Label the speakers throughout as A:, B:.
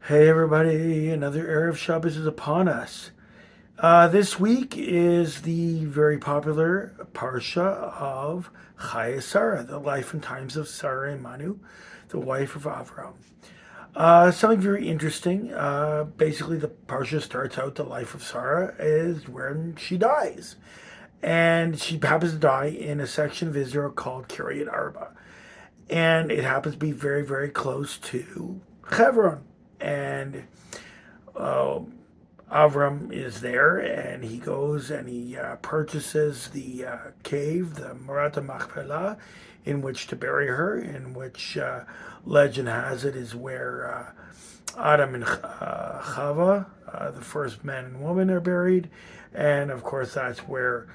A: Hey everybody, another Erev Shabbos is upon us. This week is the very popular Parsha of Chayei Sarah, the life and times of Sarah and Manu, the wife of Avram. Something very interesting. Basically, the Parsha starts out the life of Sarah is when she dies. And she happens to die in a section of Israel called Kiryat Arba. And it happens to be very, very close to Hebron. And uh, Avram is there, and he goes and he purchases the cave, the Marata Machpelah, in which to bury her, in which legend has it is where Adam and Chava, the first man and woman, are buried. And of course, that's where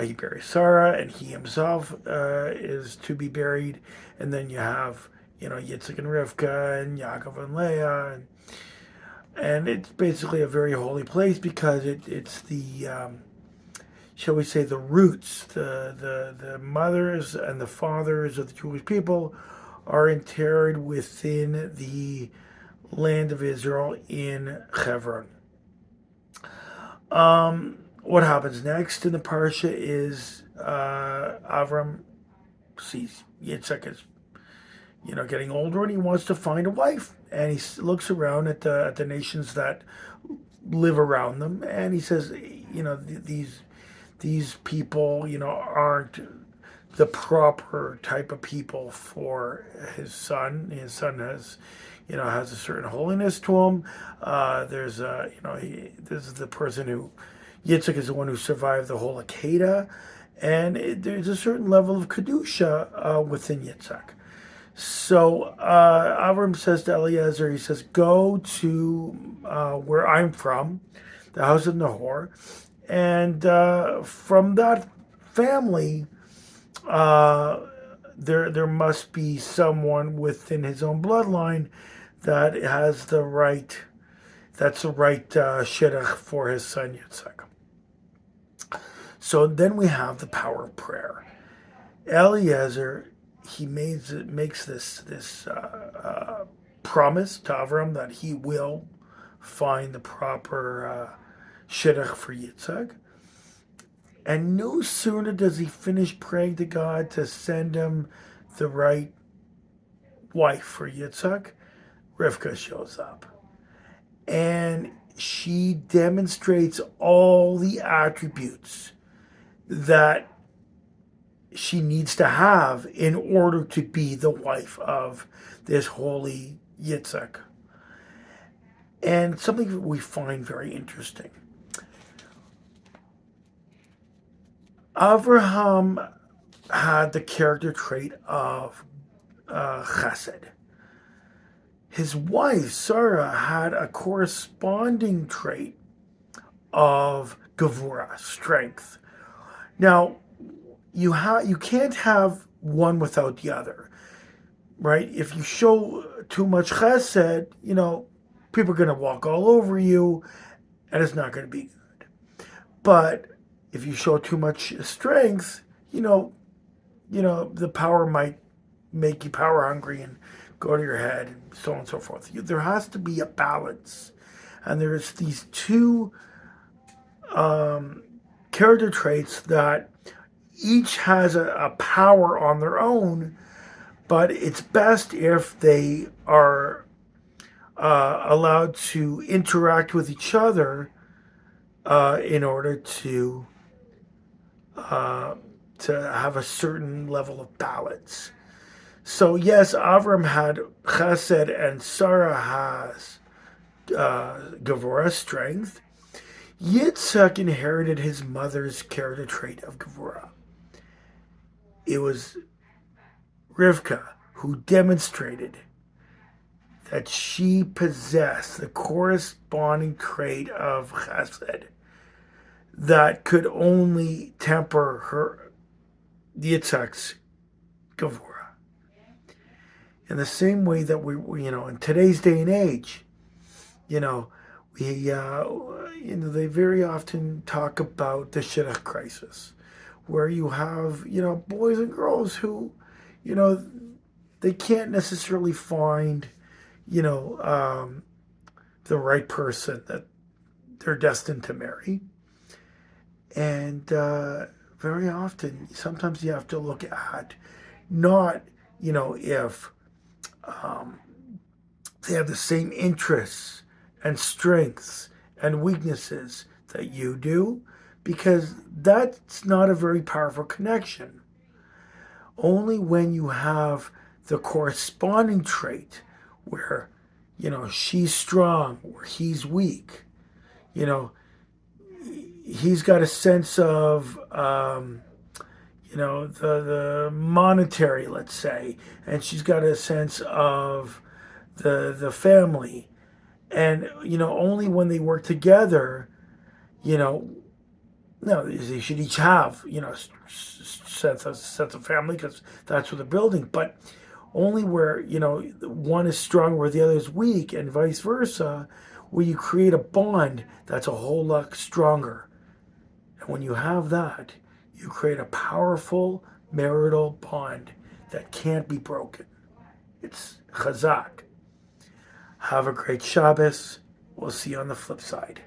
A: he buries Sarah, and he himself is to be buried. And then you have, Yitzhak and Rivka, and Yaakov and Leah, and it's basically a very holy place because it's the shall we say the roots, the mothers and the fathers of the Jewish people are interred within the land of Israel in Hebron. What happens next in the parsha is Avram sees Yitzhak is getting older, and he wants to find a wife. And he looks around at the nations that live around them, and he says, these people, aren't the proper type of people for his son. His son has a certain holiness to him. There's this is the person who Yitzhak is the one who survived the whole Akedah, and there's a certain level of kedusha within Yitzhak. So Avram says to Eliezer, he says, go to where I'm from, the house of Nahor, and from that family, there must be someone within his own bloodline that has that's the right shidduch for his son Yitzhak. So then we have the power of prayer. Eliezer, he makes this promise to Avram that he will find the proper shidduch for Yitzhak. And no sooner does he finish praying to God to send him the right wife for Yitzhak, Rivka shows up. And she demonstrates all the attributes that she needs to have in order to be the wife of this holy Yitzhak. And something that we find very interesting. Abraham had the character trait of chesed. His wife, Sarah, had a corresponding trait of gevurah, strength. Now, you can't have one without the other, right? If you show too much chesed, people are going to walk all over you, and it's not going to be good. But if you show too much strength, the power might make you power hungry and go to your head, and so on and so forth. There has to be a balance, and there's these two character traits that each has a power on their own, but it's best if they are allowed to interact with each other in order to have a certain level of balance. So yes, Avram had chesed and Sarah has gevurah, strength. Yitzhak inherited his mother's character trait of gevurah. It was Rivka who demonstrated that she possessed the corresponding trait of chesed that could only temper her Yitzhak's gevurah. In the same way that we in today's day and age, they very often talk about the shidduch crisis, where you have, boys and girls who, they can't necessarily find, the right person that they're destined to marry. And very often, sometimes you have to look at not, if they have the same interests and strengths and weaknesses that you do, because that's not a very powerful connection. Only when you have the corresponding trait where, she's strong or he's weak, you know, he's got a sense of, the monetary, let's say, and she's got a sense of the family. And, only when they work together, you know, no, they should each have, sense of family because that's what they're building. But only where, one is strong where the other is weak and vice versa, where you create a bond that's a whole lot stronger. And when you have that, you create a powerful marital bond that can't be broken. It's chazak. Have a great Shabbos. We'll see you on the flip side.